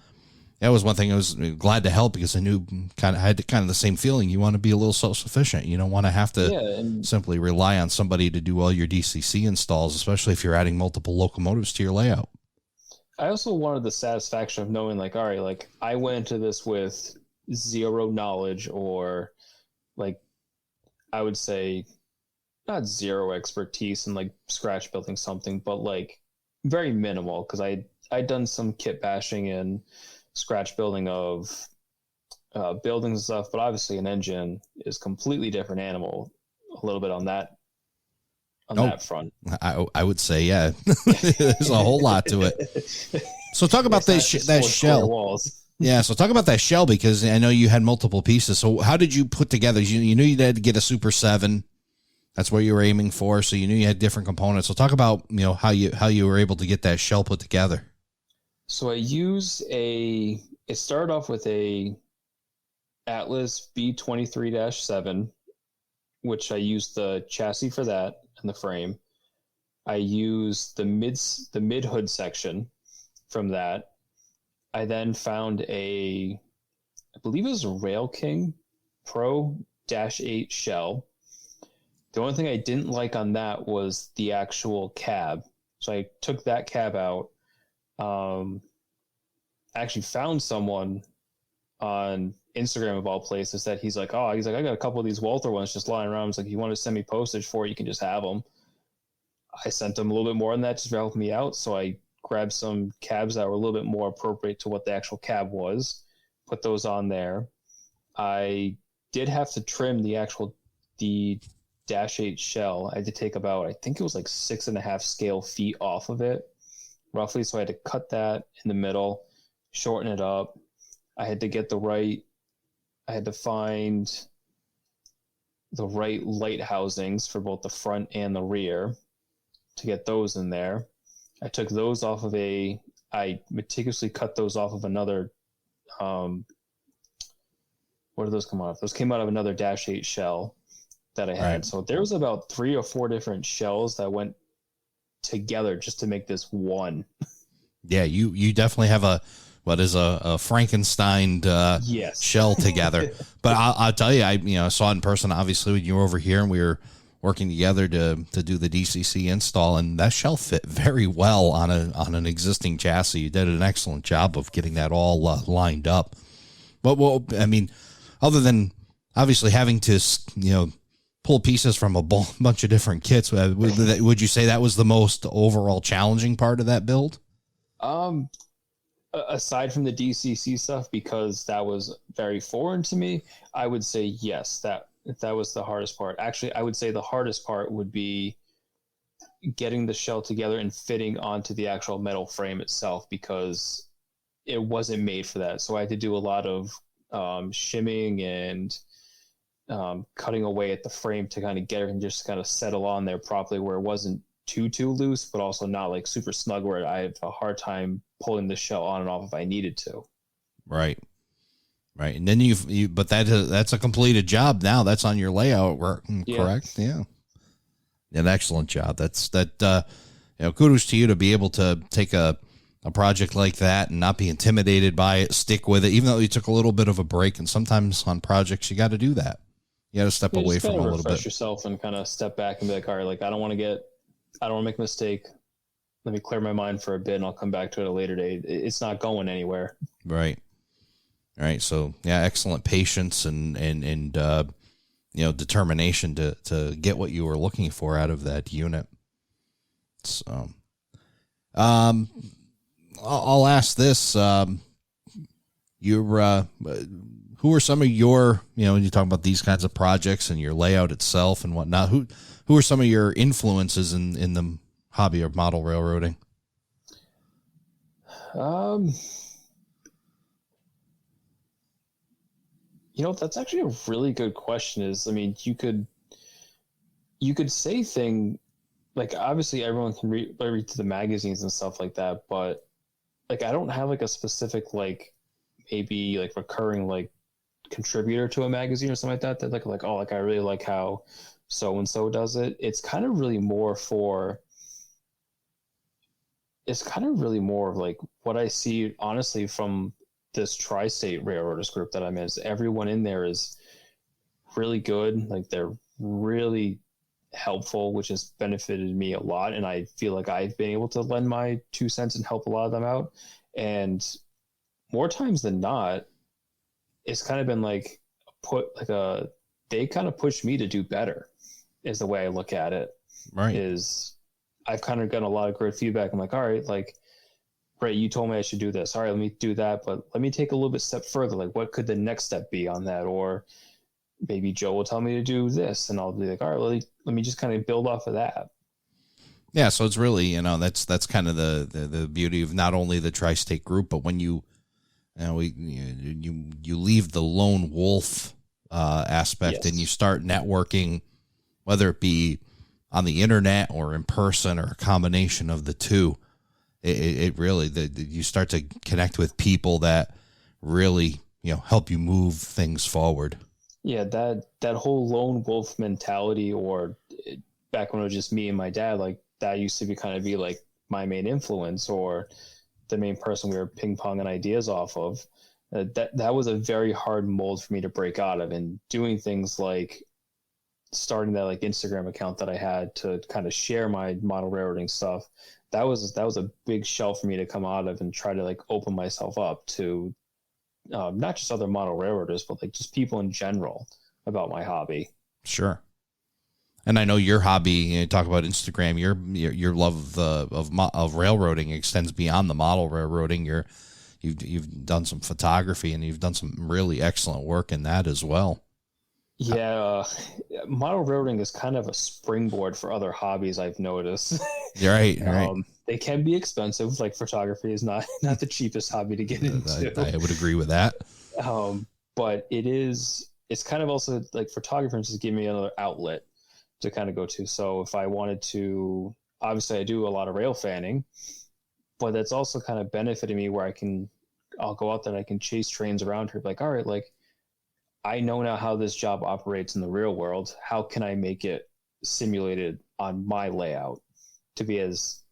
that was one thing I was glad to help, because I knew I had the same feeling. You want to be a little self-sufficient. You don't want to have to simply rely on somebody to do all your DCC installs, especially if you're adding multiple locomotives to your layout. I also wanted the satisfaction of knowing, like, all right, like, I went into this with zero knowledge, or like, I would say not zero expertise in like scratch building something, but like very minimal, because I'd done some kit bashing and scratch building of buildings and stuff, but obviously an engine is completely different animal. A little bit on that front. I would say, yeah, there's a whole lot to it. So talk about that shell. Walls. Yeah, so talk about that shell, because I know you had multiple pieces. So how did you put together? You knew you had to get a Super 7. That's what you were aiming for. So you knew you had different components. So talk about, you know, how you were able to get that shell put together. So it started off with a Atlas B23-7, which I used the chassis for that and the frame. I used the mid hood section from that. I then found I believe it was a Rail King Pro -8 shell. The only thing I didn't like on that was the actual cab. So I took that cab out. I actually found someone on Instagram, of all places, that he's like, I got a couple of these Walther ones just lying around. He's like, you want to send me postage for it, you can just have them. I sent him a little bit more than that just to help me out. So I grabbed some cabs that were a little bit more appropriate to what the actual cab was, put those on there. I did have to trim the Dash 8 shell. I had to take about, I think it was like 6.5 scale feet off of it, roughly. So I had to cut that in the middle, shorten it up. I had to find the right light housings for both the front and the rear to get those in there. I took those off of I meticulously cut those off of another, where did those come off? Those came out of another Dash 8 shell that I had. Right. So there was about 3 or 4 different shells that went together just to make this one. Yeah, you definitely have a Frankenstein yes. shell together. But I'll tell you, I saw it in person, obviously, when you were over here and we were working together to do the DCC install, and that shell fit very well on an existing chassis. You did an excellent job of getting that all lined up. But other than obviously having to pull pieces from a bunch of different kits, would you say that was the most overall challenging part of that build? Aside from the DCC stuff, because that was very foreign to me, I would say yes, that was the hardest part. Actually, I would say the hardest part would be getting the shell together and fitting onto the actual metal frame itself, because it wasn't made for that. So I had to do a lot of shimming and cutting away at the frame to kind of get it and just kind of settle on there properly, where it wasn't too loose, but also not like super snug where I have a hard time pulling the shell on and off if I needed to. Right. And then but that's a completed job now. That's on your layout work, correct? Yeah. An excellent job. Kudos to you to be able to take a project like that and not be intimidated by it, stick with it, even though you took a little bit of a break. And sometimes on projects, you got to do that. You got to step away from a little bit. Refresh yourself and kind of step back and be like, all right, like I don't want to make a mistake. Let me clear my mind for a bit and I'll come back to it at a later date. It's not going anywhere. Right. All right. So yeah, excellent patience and determination to get what you were looking for out of that unit. So, I'll ask this, who are some of your, when you talk about these kinds of projects and your layout itself and whatnot, who are some of your influences in the hobby of model railroading? That's actually a really good question. You could say thing like, obviously everyone can read to the magazines and stuff like that, but like, I don't have like a specific, like maybe like recurring, like contributor to a magazine or something like that, like, oh, like I really like how so-and-so does it. It's kind of really more of like what I see, honestly, from this tri-state railroaders group that I'm in. Is everyone in there is really good. Like they're really helpful, which has benefited me a lot. And I feel like I've been able to lend my 2 cents and help a lot of them out. And more times than not, it's kind of been like they kind of pushed me to do better, is the way I look at it. Right. Is I've kind of gotten a lot of great feedback. I'm like, all right, like, right, you told me I should do this. All right, let me do that. But let me take a little bit step further. Like, what could the next step be on that? Or maybe Joe will tell me to do this, and I'll be like, all right, let me just kind of build off of that. Yeah, so it's really, that's kind of the beauty of not only the tri-state group, but when you leave the lone wolf aspect, yes, and you start networking, whether it be on the internet or in person or a combination of the two, it really, you start to connect with people that really, help you move things forward. Yeah, that whole lone wolf mentality, or back when it was just me and my dad, like that used to be like my main influence, or the main person we were ping-ponging ideas off of. That was a very hard mold for me to break out of, and doing things like starting that like Instagram account that I had to kind of share my model railroading stuff. That was a big shell for me to come out of and try to like open myself up to not just other model railroaders, but like just people in general about my hobby. Sure. And I know your hobby, you talk about Instagram, your love of railroading extends beyond the model railroading. You you've done some photography, and you've done some really excellent work in that as well. Yeah, model railroading is kind of a springboard for other hobbies, I've noticed. Right, right. They can be expensive. Like photography is not the cheapest hobby to get into. I would agree with that. But it's kind of also like photography just give me another outlet to kind of go to. So if I wanted to, obviously I do a lot of rail fanning, but that's also kind of benefiting me where I'll go out there and I can chase trains around here. Like, all right, like I know now how this job operates in the real world. How can I make it simulated on my layout to be as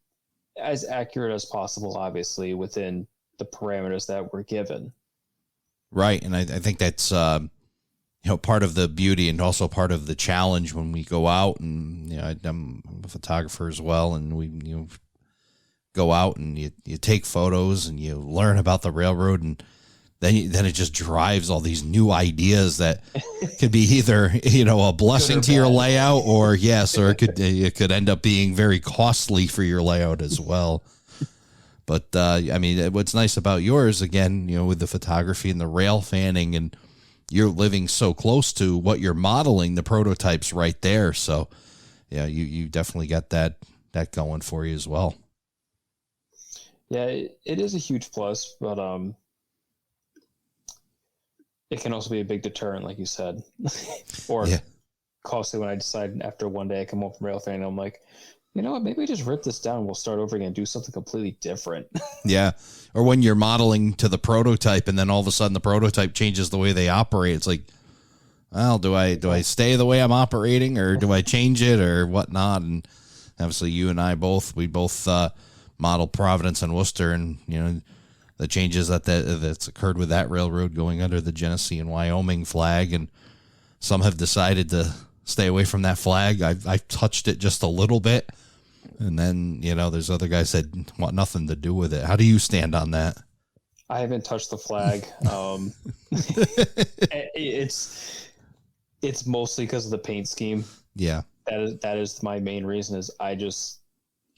accurate as possible, obviously within the parameters that we're given. Right. And I think that's, part of the beauty and also part of the challenge when we go out, and, I'm a photographer as well. And we, go out and you take photos and you learn about the railroad, and then it just drives all these new ideas that could be either, a blessing to your layout, or it could end up being very costly for your layout as well. But, what's nice about yours, again, with the photography and the rail fanning, and you're living so close to what you're modeling, the prototype's right there. So, yeah, you definitely got that going for you as well. Yeah, it is a huge plus, but it can also be a big deterrent, like you said, or costly when I decide after one day I come home from rail fanning, I'm like, you know what, maybe I just rip this down. We'll start over again and do something completely different. Yeah. Or when you're modeling to the prototype and then all of a sudden the prototype changes the way they operate. It's like, well, do I stay the way I'm operating, or do I change it or whatnot? And obviously you and I both model Providence and Worcester, and, the changes that's occurred with that railroad going under the Genesee and Wyoming flag. And some have decided to stay away from that flag. I've touched it just a little bit. And then, there's other guys that want nothing to do with it. How do you stand on that? I haven't touched the flag. It's mostly because of the paint scheme. Yeah. That is my main reason. Is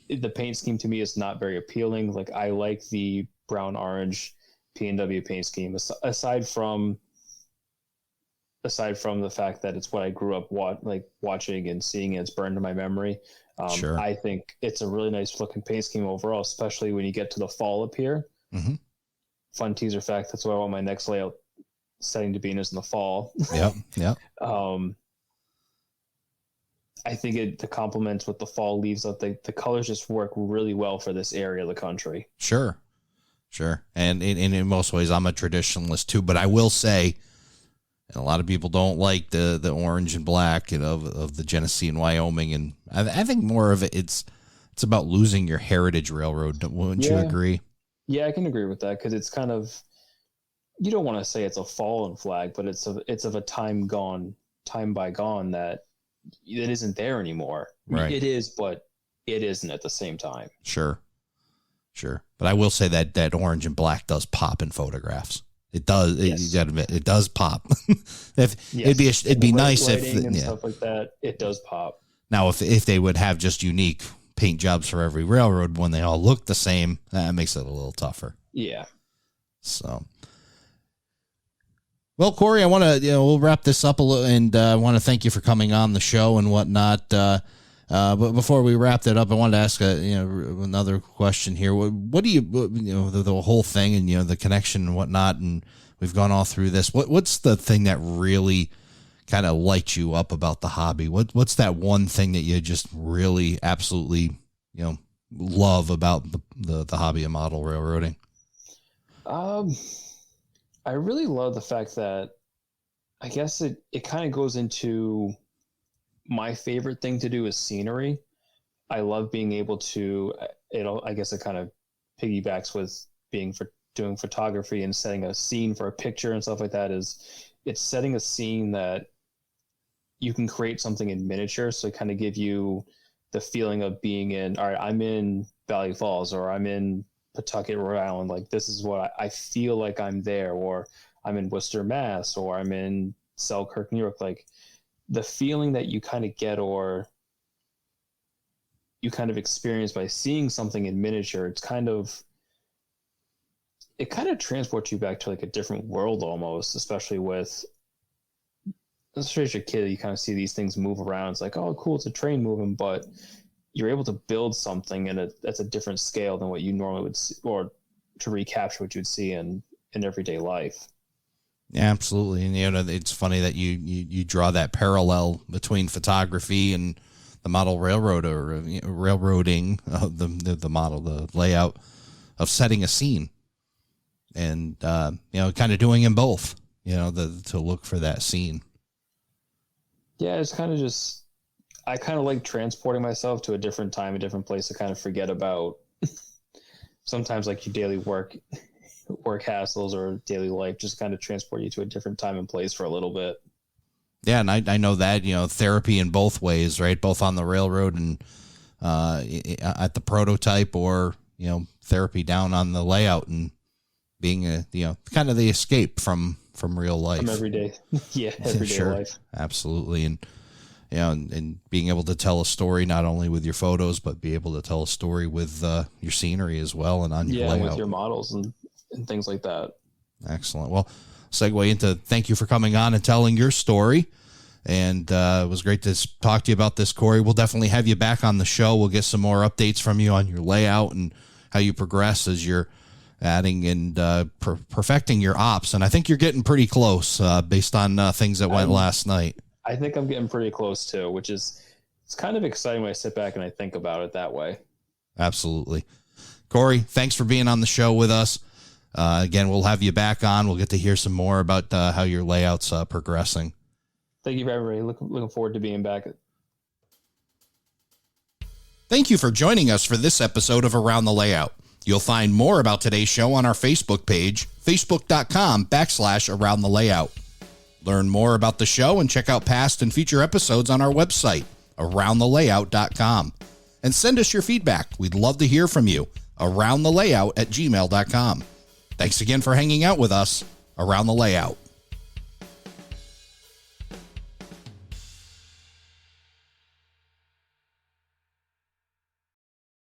the paint scheme to me is not very appealing. Like, I like the brown orange P&W paint scheme, aside from the fact that it's what I grew up watching and seeing, and it's burned in my memory. Sure. I think it's a really nice looking paint scheme overall, especially when you get to the fall up here. Mm-hmm. Fun teaser fact, that's what I want my next layout setting to be in, is in the fall. Yep. I think the complements with the fall leaves up, the colors just work really well for this area of the country. Sure. And in most ways, I'm a traditionalist too, but I will say, and a lot of people don't like the orange and black, of the Genesee and Wyoming. And I think more of it's about losing your heritage railroad. Wouldn't you agree? Yeah, I can agree with that, because it's kind of, you don't want to say it's a fallen flag, but it's of a time bygone that it isn't there anymore. Right. It is, but it isn't at the same time. Sure. But I will say that orange and black does pop in photographs. It does. Yes. You gotta admit, it does pop. It'd be nice if stuff like that. It does pop. Now, if they would have just unique paint jobs for every railroad when they all look the same, that makes it a little tougher. Yeah. So, well, Cory, I want to we'll wrap this up a little, and I want to thank you for coming on the show and whatnot. But before we wrapped it up, I wanted to ask another question here. What do you the whole thing, and the connection and whatnot, and we've gone all through this. What's the thing that really kind of lights you up about the hobby? What's that one thing that you just really absolutely love about the hobby of model railroading? I really love the fact that, I guess it kind of goes into, my favorite thing to do is scenery. I love being able to, I guess it kind of piggybacks with doing photography and setting a scene for a picture and stuff like that. It's setting a scene that you can create something in miniature. So kind of give you the feeling of being in, all right, I'm in Valley Falls, or I'm in Pawtucket, Rhode Island. Like, this is what I feel like I'm there, or I'm in Worcester, Mass, or I'm in Selkirk, New York. Like, the feeling that you kind of get, or you kind of experience by seeing something in miniature, it's kind of, it kind of transports you back to like a different world almost, especially as a kid, you kind of see these things move around. It's like, oh, cool, it's a train moving, but you're able to build something that's a different scale than what you normally would see, or to recapture what you'd see in everyday life. Yeah, absolutely. And it's funny that you draw that parallel between photography and the model railroad, or railroading, the layout of setting a scene, and kind of doing them both. To look for that scene. Yeah, it's kind of I kind of like transporting myself to a different time, a different place to kind of forget about sometimes like your daily work hassles or daily life, just kind of transport you to a different time and place for a little bit. Yeah, and I know that, therapy in both ways, right? Both on the railroad and at the prototype, or, therapy down on the layout, and being kind of the escape from real life. From everyday. Yeah, everyday sure. life. Absolutely. And, and being able to tell a story, not only with your photos, but be able to tell a story with your scenery as well, and on your layout. With your models and things like that. Excellent. Well, segue into thank you for coming on and telling your story. And it was great to talk to you about this, Cory. We'll definitely have you back on the show. We'll get some more updates from you on your layout and how you progress as you're adding and perfecting your ops. And I think you're getting pretty close based on things that went last night. I think I'm getting pretty close too, which is, it's kind of exciting when I sit back and I think about it that way. Absolutely. Cory, thanks for being on the show with us. Again, we'll have you back on. We'll get to hear some more about how your layout's progressing. Thank you for everybody. Looking forward to being back. Thank you for joining us for this episode of Around the Layout. You'll find more about today's show on our Facebook page, facebook.com/Around the Layout. Learn more about the show and check out past and future episodes on our website, aroundthelayout.com. And send us your feedback. We'd love to hear from you. aroundthelayout@gmail.com. Thanks again for hanging out with us. Around the Layout.